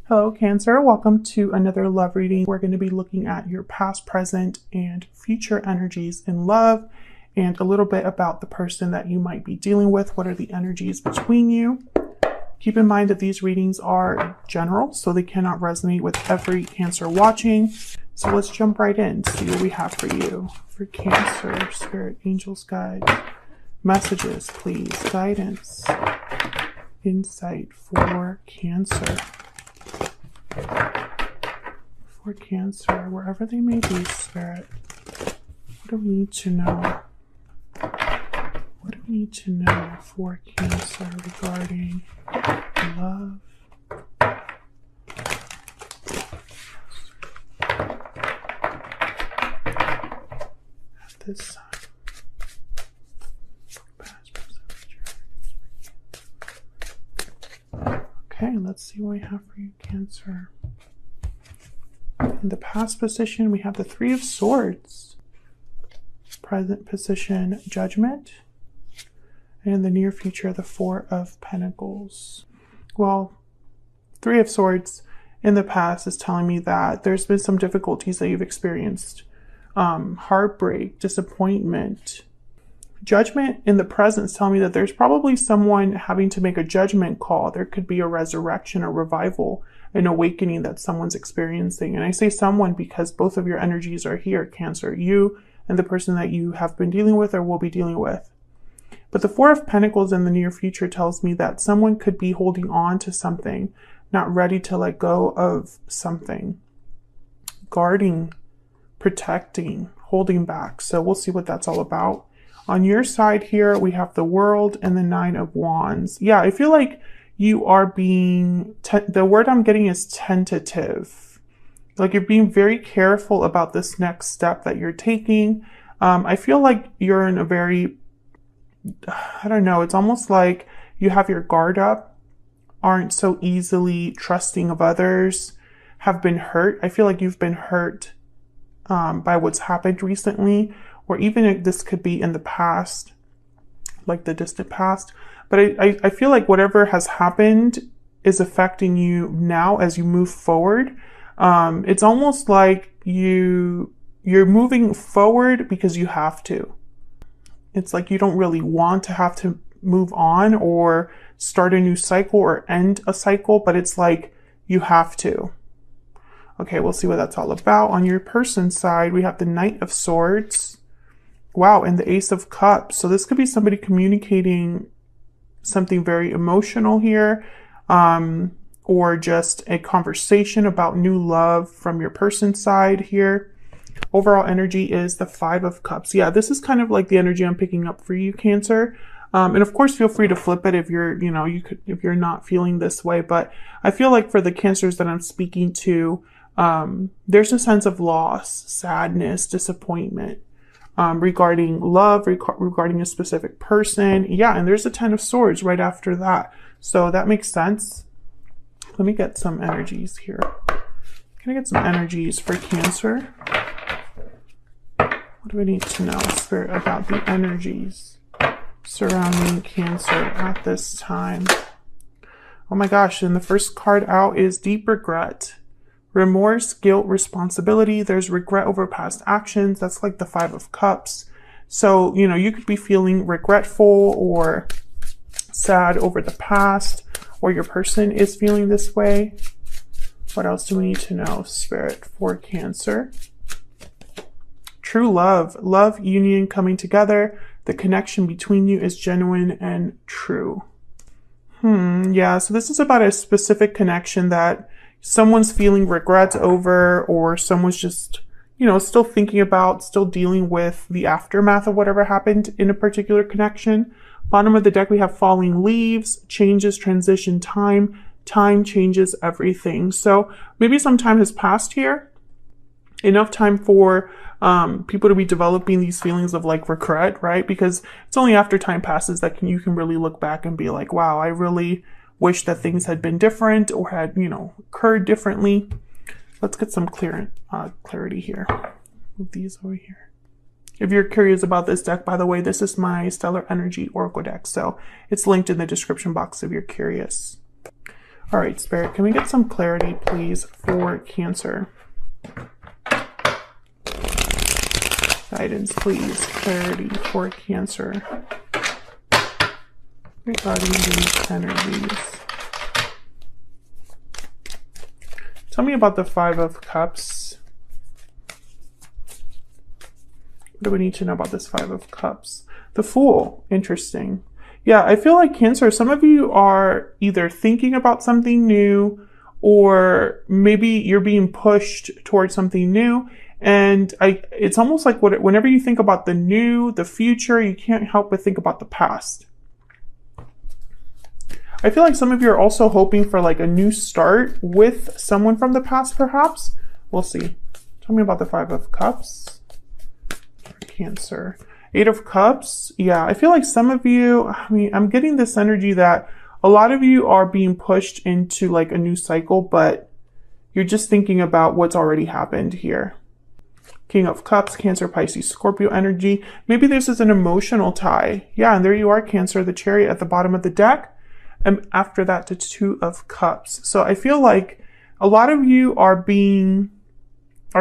Hello, Cancer. Welcome to another love reading. We're going to be looking at your past, present, and future energies in love and a little bit about the person that you might be dealing with. What are the energies between you? Keep in mind that these readings are general, so they cannot resonate with every Cancer watching. So let's jump right in, see what we have for you. For Cancer, Spirit, Angels, Guides, messages, please, guidance, insight for Cancer. For Cancer, wherever they may be, Spirit, what do we need to know? What do we need to know for Cancer regarding love? At this time. Okay, let's see what we have for you, Cancer. In the past position, we have the Three of Swords. Present position, Judgment. And in the near future, the Four of Pentacles. Well, Three of Swords in the past is telling me that there's been some difficulties that you've experienced. Heartbreak, disappointment. Judgment in the present is telling me that there's probably someone having to make a judgment call. There could be a resurrection, a revival, an awakening that someone's experiencing. And I say someone because both of your energies are here, Cancer. You and the person that you have been dealing with or will be dealing with. But the Four of Pentacles in the near future tells me that someone could be holding on to something, not ready to let go of something. Guarding, protecting, holding back. So we'll see what that's all about. On your side here, we have the World and the Nine of Wands. Yeah, I feel like you are being, the word I'm getting is tentative. Like you're being very careful about this next step that you're taking. I feel like you're in a very, I don't know, it's almost like you have your guard up, aren't so easily trusting of others, have been hurt. I feel like you've been hurt by what's happened recently. Or even this could be in the past, like the distant past. But I feel like whatever has happened is affecting you now as you move forward. It's almost like you're moving forward because you have to. It's like you don't really want to have to move on or start a new cycle or end a cycle, but it's like you have to. Okay, we'll see what that's all about. On your person's side, we have the Knight of Swords. Wow, and the Ace of Cups. So this could be somebody communicating something very emotional here, or just a conversation about new love from your person's side here. Overall energy is the Five of Cups. Yeah, this is kind of like the energy I'm picking up for you, Cancer. And of course, feel free to flip it if you're, if you're not feeling this way. But I feel like for the Cancers that I'm speaking to, there's a sense of loss, sadness, disappointment. Regarding love, regarding a specific person. Yeah, and there's a Ten of Swords right after that. So that makes sense. Let me get some energies here. Can I get some energies for Cancer? What do I need to know, Spirit, about the energies surrounding Cancer at this time? Oh my gosh, and the first card out is Deep Regret. Remorse, guilt, responsibility. There's regret over past actions. That's like the Five of Cups. So, you could be feeling regretful or sad over the past, or your person is feeling this way. What else do we need to know, Spirit, for Cancer? True love. Love, union, coming together. The connection between you is genuine and true. Yeah, so this is about a specific connection that someone's feeling regrets over, or someone's just, still thinking about, still dealing with the aftermath of whatever happened in a particular connection. Bottom of the deck, we have falling leaves, changes, transition, time. Time changes everything. So maybe some time has passed here. Enough time for people to be developing these feelings of like regret, right? Because it's only after time passes that you can really look back and be like, wow, I really wish that things had been different or had, occurred differently. Let's get some clarity here. Move these over here. If you're curious about this deck, by the way, this is my Stellar Energy Oracle deck, so it's linked in the description box if you're curious. All right, Spirit, can we get some clarity, please, for Cancer? Guidance, please. Clarity for Cancer regarding these energies. Tell me about the Five of Cups. What do we need to know about this Five of Cups? The Fool. Interesting. Yeah, I feel like Cancer, some of you are either thinking about something new, or maybe you're being pushed towards something new. And it's almost like whenever you think about the new, the future, you can't help but think about the past. I feel like some of you are also hoping for like a new start with someone from the past, perhaps. We'll see. Tell me about the Five of Cups. Cancer. Eight of Cups. Yeah, I feel like some of you, I mean, I'm getting this energy that a lot of you are being pushed into like a new cycle, but you're just thinking about what's already happened here. King of Cups, Cancer, Pisces, Scorpio energy. Maybe this is an emotional tie. Yeah, and there you are, Cancer, the Chariot at the bottom of the deck. And after that, the Two of Cups. So I feel like a lot of you are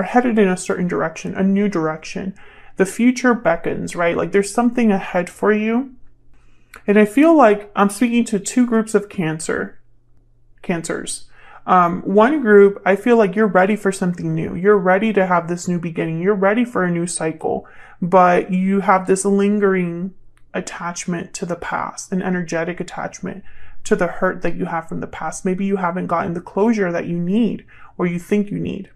headed in a certain direction, a new direction. The future beckons, right? Like there's something ahead for you. And I feel like I'm speaking to two groups of Cancers. One group, I feel like you're ready for something new. You're ready to have this new beginning. You're ready for a new cycle, but you have this lingering attachment to the past, an energetic attachment to the hurt that you have from the past. Maybe you haven't gotten the closure that you need or you think you need.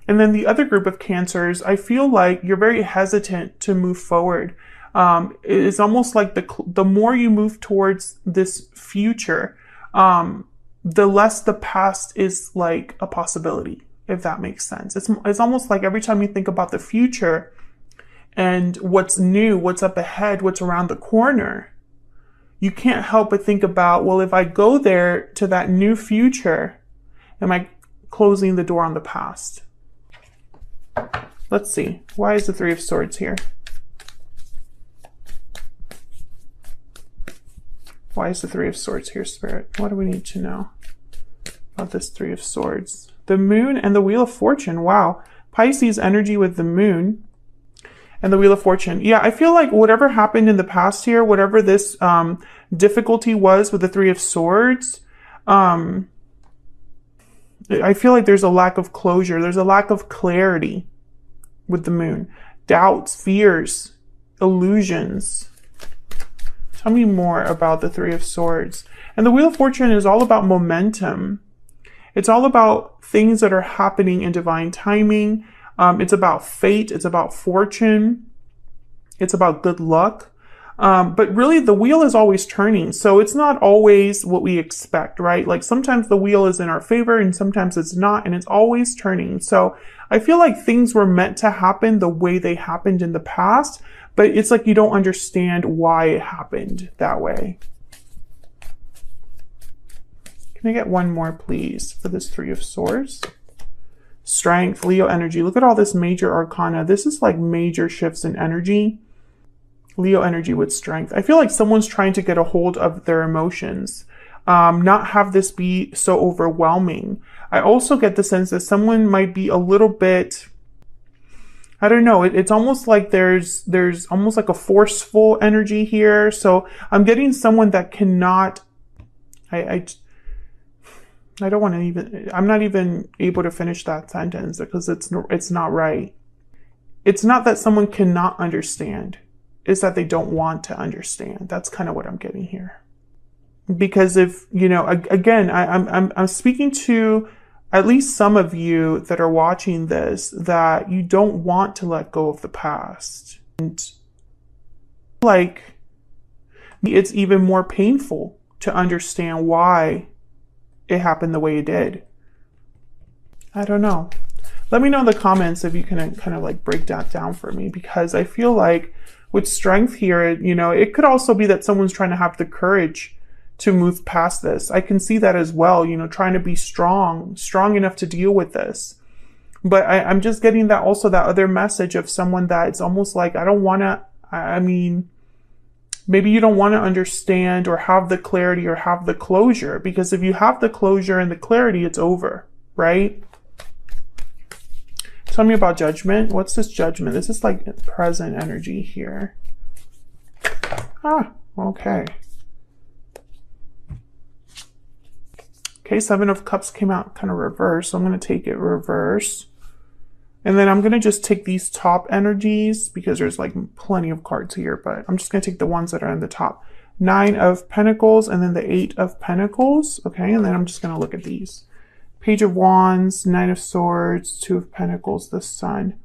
And then the other group of Cancers, I feel like you're very hesitant to move forward. It's almost like the more you move towards this future, the less the past is like a possibility, if that makes sense. It's almost like every time you think about the future and what's new, what's up ahead, what's around the corner, you can't help but think about, well, if I go there to that new future, am I closing the door on the past? Let's see. Why is the Three of Swords here? Why is the Three of Swords here, Spirit? What do we need to know about this Three of Swords? The Moon and the Wheel of Fortune. Wow. Pisces energy with the Moon and the Wheel of Fortune. Yeah, I feel like whatever happened in the past here, whatever this difficulty was with the Three of Swords, I feel like there's a lack of closure. There's a lack of clarity with the Moon. Doubts, fears, illusions. Tell me more about the Three of Swords. And the Wheel of Fortune is all about momentum. It's all about things that are happening in divine timing. It's about fate. It's about fortune. It's about good luck. But really the wheel is always turning. So it's not always what we expect, right? Like sometimes the wheel is in our favor and sometimes it's not, and it's always turning. So I feel like things were meant to happen the way they happened in the past, but it's like you don't understand why it happened that way. Can I get one more, please, for this Three of Swords? Strength, Leo energy. Look at all this major arcana. This is like major shifts in energy. Leo energy with strength. I feel like someone's trying to get a hold of their emotions, not have this be so overwhelming. I also get the sense that someone might be a little bit, I don't know, it's almost like there's almost like a forceful energy here. So I'm getting someone that cannot, I don't want to even, I'm not even able to finish that sentence because it's not right. It's not that someone cannot understand. It's that they don't want to understand. That's kind of what I'm getting here. Because if, you know, again, I'm speaking to at least some of you that are watching this, that you don't want to let go of the past. And like, it's even more painful to understand why it happened the way it did. I don't know. Let me know in the comments if you can kind of like break that down for me, because I feel like with strength here, you know, it could also be that someone's trying to have the courage to move past this. I can see that as well, you know, trying to be strong enough to deal with this. But I'm just getting that also, that other message of someone that it's almost like, I don't want to, I mean, Maybe you don't want to understand or have the clarity or have the closure, because if you have the closure and the clarity, it's over, right? Tell me about judgment. What's this judgment? This is like present energy here. Ah, okay. Okay, Seven of Cups came out kind of reverse, so I'm going to take it reverse. And then I'm going to just take these top energies because there's like plenty of cards here, but I'm just going to take the ones that are in the top. Nine of Pentacles and then the Eight of Pentacles. Okay, and then I'm just going to look at these. Page of Wands, Nine of Swords, Two of Pentacles, the Sun.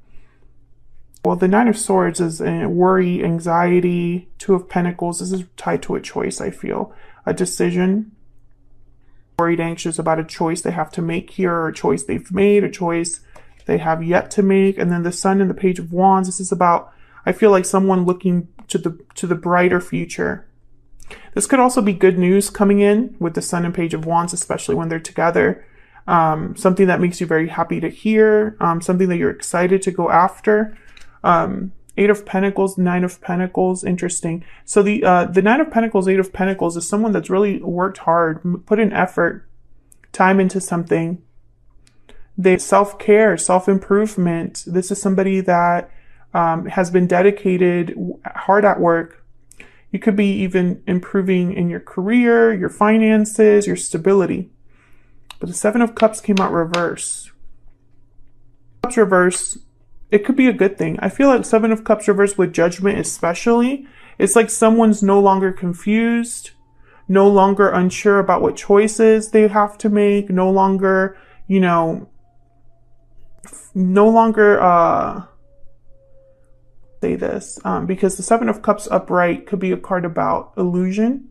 Well, the Nine of Swords is worry, anxiety. Two of Pentacles, this is tied to a choice, I feel. A decision. Worried, anxious about a choice they have to make here, or a choice they've made, a choice they have yet to make. And then the Sun and the Page of Wands, this is about, I feel like someone looking to the brighter future. This could also be good news coming in with the Sun and Page of Wands, especially when they're together. Something that makes you very happy to hear, something that you're excited to go after. Eight of Pentacles, Nine of Pentacles, interesting. So the Nine of Pentacles, Eight of Pentacles is someone that's really worked hard, put in effort, time into something. They self-care, self-improvement. This is somebody that has been dedicated, hard at work. You could be even improving in your career, your finances, your stability. But the Seven of Cups came out reverse. Cups reverse, it could be a good thing. I feel like Seven of Cups reverse with judgment especially, it's like someone's no longer confused, no longer unsure about what choices they have to make, no longer, you know, no longer say this, because the Seven of Cups upright could be a card about illusion,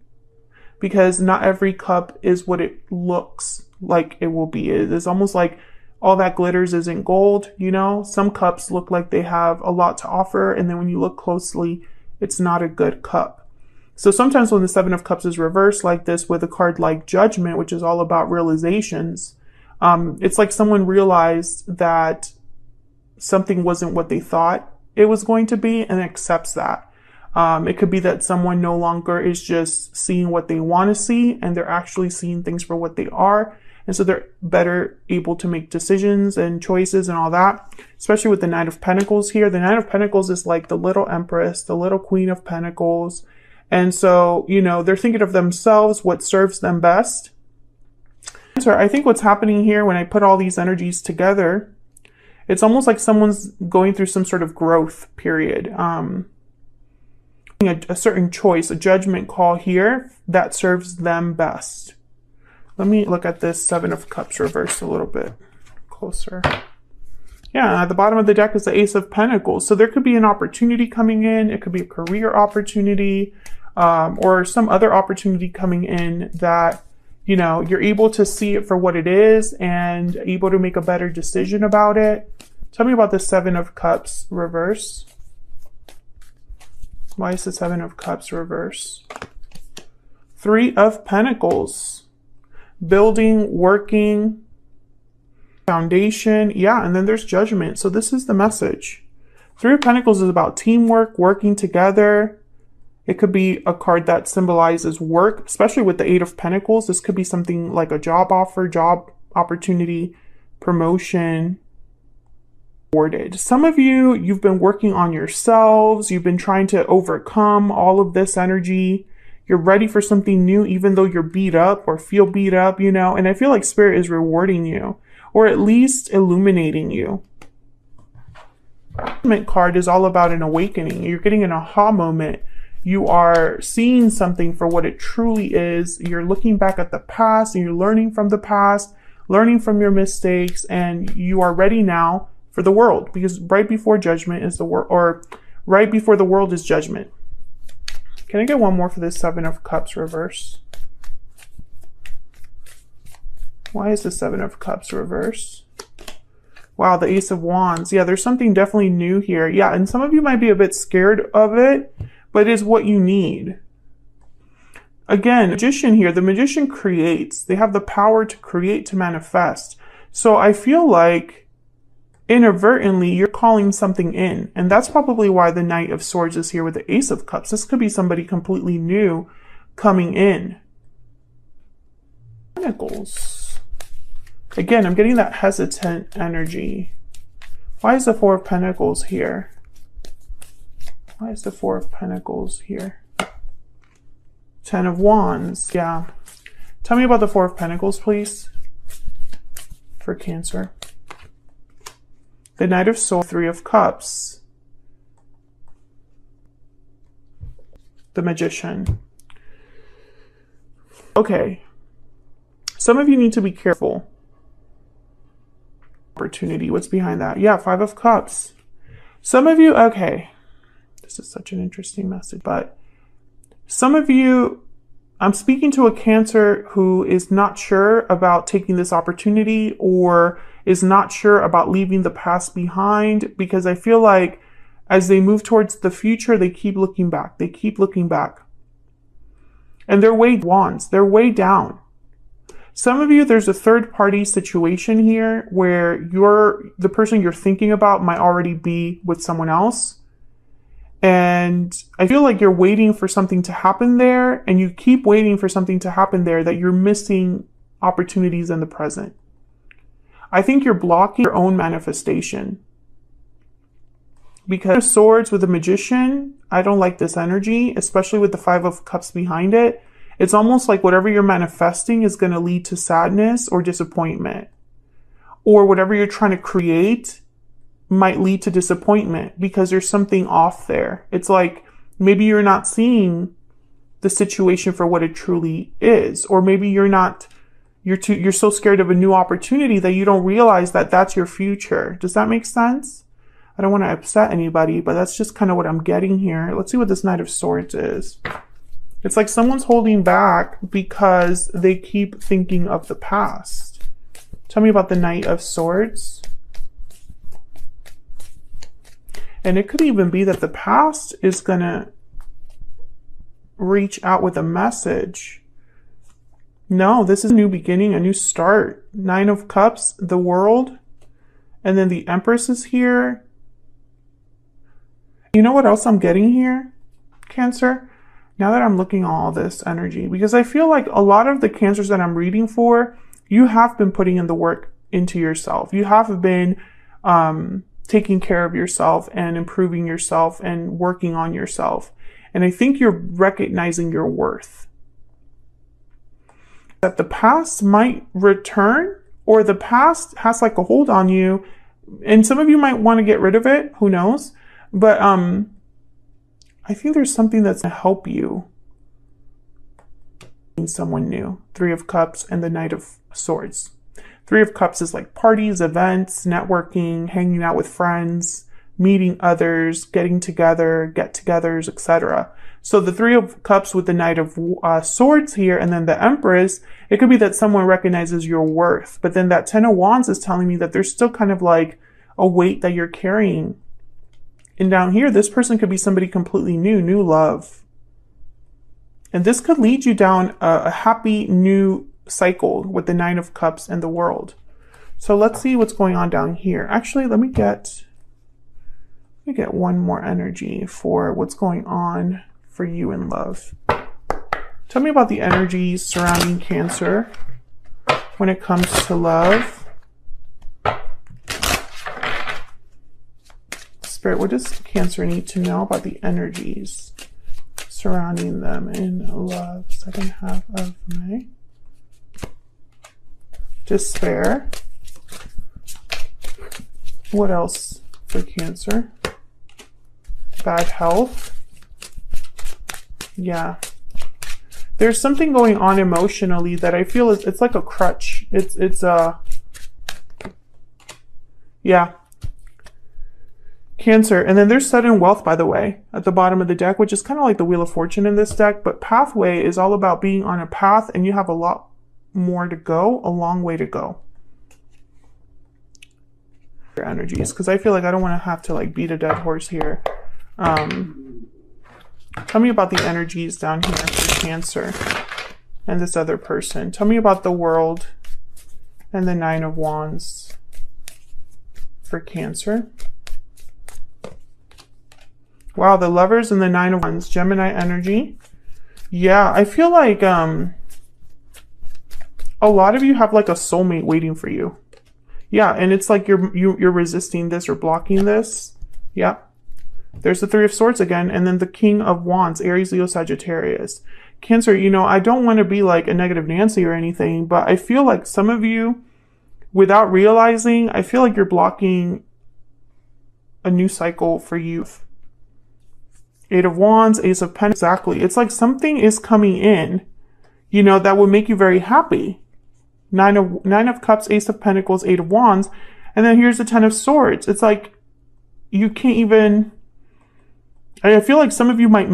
because not every cup is what it looks like it will be. It's almost like all that glitters isn't gold, you know? Some cups look like they have a lot to offer, and then when you look closely, it's not a good cup. So sometimes when the Seven of Cups is reversed like this with a card like Judgment, which is all about realizations, it's like someone realized that something wasn't what they thought it was going to be and accepts that. It could be that someone no longer is just seeing what they want to see, and they're actually seeing things for what they are. And so they're better able to make decisions and choices and all that, especially with the Nine of Pentacles here. The Nine of Pentacles is like the little Empress, the little Queen of Pentacles. And so, you know, they're thinking of themselves, what serves them best. So I think what's happening here when I put all these energies together, it's almost like someone's going through some sort of growth period. A certain choice, a judgment call here that serves them best. Let me look at this Seven of Cups reversed a little bit closer. Yeah, at the bottom of the deck is the Ace of Pentacles. So there could be an opportunity coming in. It could be a career opportunity, or some other opportunity coming in that, you know, you're able to see it for what it is and able to make a better decision about it. Tell me about the Seven of Cups reverse. Why is the Seven of Cups reverse? Three of Pentacles. Building, working, foundation. Yeah, and then there's Judgment. So this is the message. Three of Pentacles is about teamwork, working together. It could be a card that symbolizes work, especially with the Eight of Pentacles. This could be something like a job offer, job opportunity, promotion, awarded. Some of you, you've been working on yourselves. You've been trying to overcome all of this energy. You're ready for something new, even though you're beat up or feel beat up, you know, and I feel like Spirit is rewarding you, or at least illuminating you. The Judgment card is all about an awakening. You're getting an aha moment. You are seeing something for what it truly is. You're looking back at the past and you're learning from the past, learning from your mistakes, and you are ready now for the world, because right before Judgment is the world, or right before the world is Judgment. Can I get one more for this Seven of Cups reverse? Why is the Seven of Cups reverse? Wow, the Ace of Wands. Yeah, there's something definitely new here. Yeah, and some of you might be a bit scared of it, but it is what you need. Again, Magician here, the Magician creates. They have the power to create, to manifest. So I feel like inadvertently you're calling something in. And that's probably why the Knight of Swords is here with the Ace of Cups. This could be somebody completely new coming in. Pentacles. Again, I'm getting that hesitant energy. Why is the Four of Pentacles here? Why is the Four of Pentacles here? Ten of Wands. Yeah. Tell me about the Four of Pentacles, please, for Cancer. The Knight of Swords, Three of Cups. The Magician. Okay. Some of you need to be careful. Opportunity. What's behind that? Yeah, Five of Cups. Some of you, okay. This is such an interesting message, but some of you, I'm speaking to a Cancer who is not sure about taking this opportunity or is not sure about leaving the past behind, because I feel like as they move towards the future, they keep looking back. They keep looking back. And they're way wands. They're way down. Some of you, there's a third party situation here where the person you're thinking about might already be with someone else. And I feel like you're waiting for something to happen there, and you keep waiting for something to happen there, that you're missing opportunities in the present. I think you're blocking your own manifestation. Because of Swords with the Magician, I don't like this energy, especially with the Five of Cups behind it. It's almost like whatever you're manifesting is going to lead to sadness or disappointment. Or whatever you're trying to create might lead to disappointment because there's something off there. It's like maybe you're not seeing the situation for what it truly is. Or maybe you're so scared of a new opportunity that you don't realize that that's your future. Does that make sense? I don't want to upset anybody, but that's just kind of what I'm getting here. Let's see what this Knight of Swords is. It's like someone's holding back because they keep thinking of the past. Tell me about the Knight of Swords. And it could even be that the past is going to reach out with a message. No, this is a new beginning, a new start. Nine of Cups, the World. And then the Empress is here. You know what else I'm getting here, Cancer? Now that I'm looking at all this energy, because I feel like a lot of the Cancers that I'm reading for, you have been putting in the work into yourself. You have been taking care of yourself and improving yourself and working on yourself. And I think you're recognizing your worth. That the past might return, or the past has like a hold on you, and some of you might want to get rid of it. Who knows? But I think there's something that's going to help you in someone new. Three of Cups and the Knight of Swords. Three of Cups is like parties, events, networking, hanging out with friends, meeting others, getting together, get-togethers, etc. So the Three of Cups with the Knight of Swords here, and then the Empress, it could be that someone recognizes your worth. But then that Ten of Wands is telling me that there's still kind of like a weight that you're carrying. And down here, this person could be somebody completely new love. And this could lead you down a happy new cycle with the Nine of Cups and the World. So let's see what's going on down here. Actually, let me get one more energy for what's going on for you in love. Tell me about the energies surrounding Cancer when it comes to love. Spirit, what does Cancer need to know about the energies surrounding them in love? Second half of May. Despair. What else for Cancer? Bad health. Yeah. There's something going on emotionally that I feel it's like a crutch. Yeah. Cancer. And then there's sudden wealth, by the way, at the bottom of the deck, which is kind of like the Wheel of Fortune in this deck. But pathway is all about being on a path, and you have a lot more to go, a long way to go. Your energies, because I feel like I don't want to have to like beat a dead horse here. Tell me about the energies down here for Cancer and this other person. Tell me about the World and the Nine of Wands. for Cancer. Wow, the Lovers and the Nine of Wands, Gemini energy. Yeah, I feel like a lot of you have like a soulmate waiting for you. Yeah, and it's like you're resisting this or blocking this. Yeah. There's the Three of Swords again, and then the King of Wands, Aries, Leo, Sagittarius. Cancer, you know, I don't want to be like a negative Nancy or anything, but I feel like some of you, without realizing, I feel like you're blocking a new cycle for you. Eight of Wands, Ace of Pentacles, exactly. It's like something is coming in, you know, that will make you very happy. Nine of Cups, Ace of Pentacles, Eight of Wands, and then here's the Ten of Swords. It's like you can't even... I feel like some of you might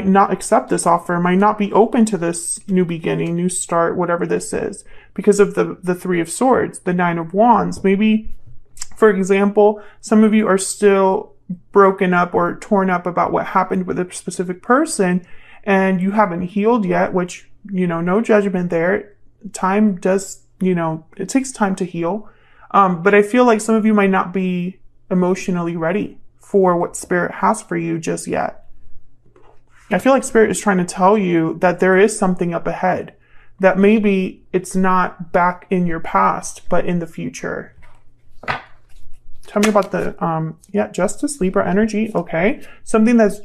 not accept this offer, might not be open to this new beginning, new start, whatever this is, because of the Three of Swords, the Nine of Wands. Maybe, for example, some of you are still broken up or torn up about what happened with a specific person, and you haven't healed yet, which, you know, no judgment there. Time does, you know, it takes time to heal. But I feel like some of you might not be emotionally ready for what Spirit has for you just yet. I feel like Spirit is trying to tell you that there is something up ahead, that maybe it's not back in your past, but in the future. Tell me about the, Justice, Libra energy. Okay. Something that's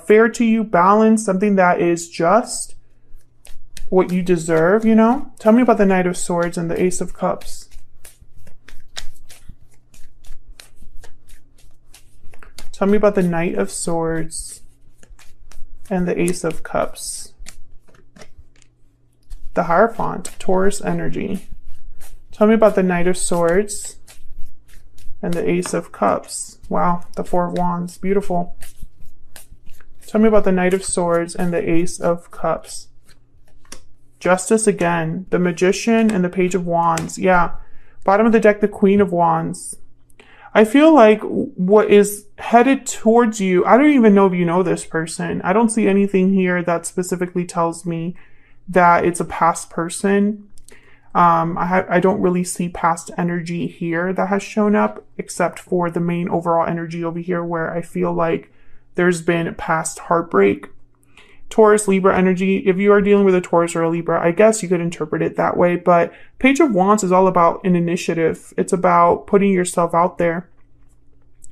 fair to you, balanced, something that is just what you deserve, you know? Tell me about the Knight of Swords and the Ace of Cups. Tell me about the Knight of Swords and the Ace of Cups. The Hierophant, Taurus energy. Tell me about the Knight of Swords and the Ace of Cups. Wow, the Four of Wands, beautiful. Tell me about the Knight of Swords and the Ace of Cups. Justice again, the Magician and the Page of Wands. Yeah, bottom of the deck, the Queen of Wands. I feel like what is headed towards you, I don't even know if you know this person. I don't see anything here that specifically tells me that it's a past person. I don't really see past energy here that has shown up, except for the main overall energy over here where I feel like there's been past heartbreak. Taurus, Libra energy. If you are dealing with a Taurus or a Libra, I guess you could interpret it that way. But Page of Wands is all about an initiative. It's about putting yourself out there.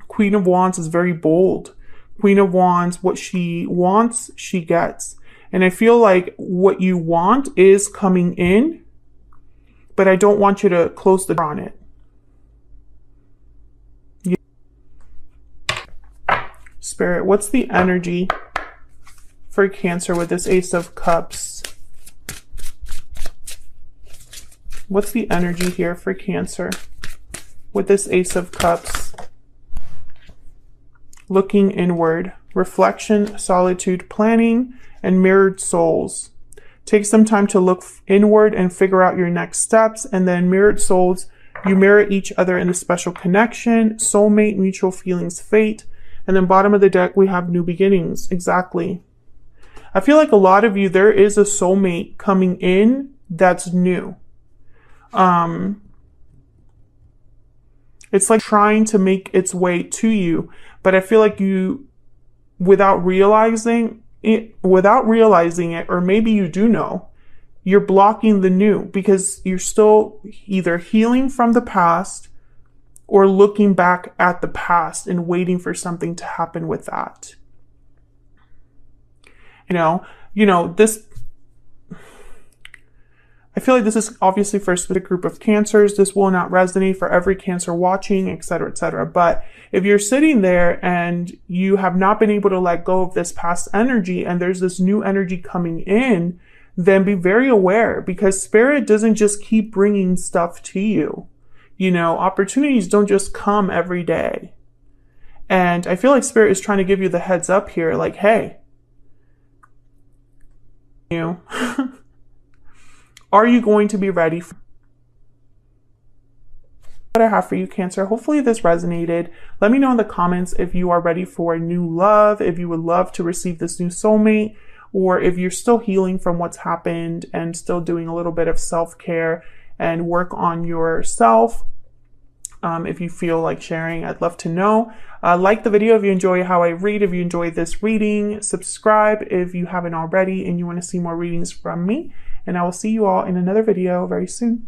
Queen of Wands is very bold. Queen of Wands, what she wants, she gets. And I feel like what you want is coming in, but I don't want you to close the door on it. Spirit, what's the energy for Cancer with this Ace of Cups? What's the energy here for Cancer with this Ace of Cups? Looking inward, reflection, solitude, planning, and mirrored souls. Take some time to look inward and figure out your next steps. And then mirrored souls, you mirror each other in a special connection, soulmate, mutual feelings, fate. And then bottom of the deck, we have new beginnings. Exactly. I feel like a lot of you, there is a soulmate coming in that's new. It's like trying to make its way to you, but I feel like you, without realizing it, or maybe you do know, you're blocking the new because you're still either healing from the past or looking back at the past and waiting for something to happen with that. You know, this, I feel like this is obviously for a specific group of Cancers. This will not resonate for every Cancer watching, etc., etc. But if you're sitting there and you have not been able to let go of this past energy and there's this new energy coming in, then be very aware, because Spirit doesn't just keep bringing stuff to you. You know, opportunities don't just come every day. And I feel like Spirit is trying to give you the heads up here, like, hey, are you going to be ready for what I have for you, Cancer? Hopefully this resonated. Let me know in the comments if you are ready for new love, if you would love to receive this new soulmate, or if you're still healing from what's happened and still doing a little bit of self-care and work on yourself. If you feel like sharing, I'd love to know. Like the video if you enjoy how I read, if you enjoy this reading. Subscribe if you haven't already and you want to see more readings from me. And I will see you all in another video very soon.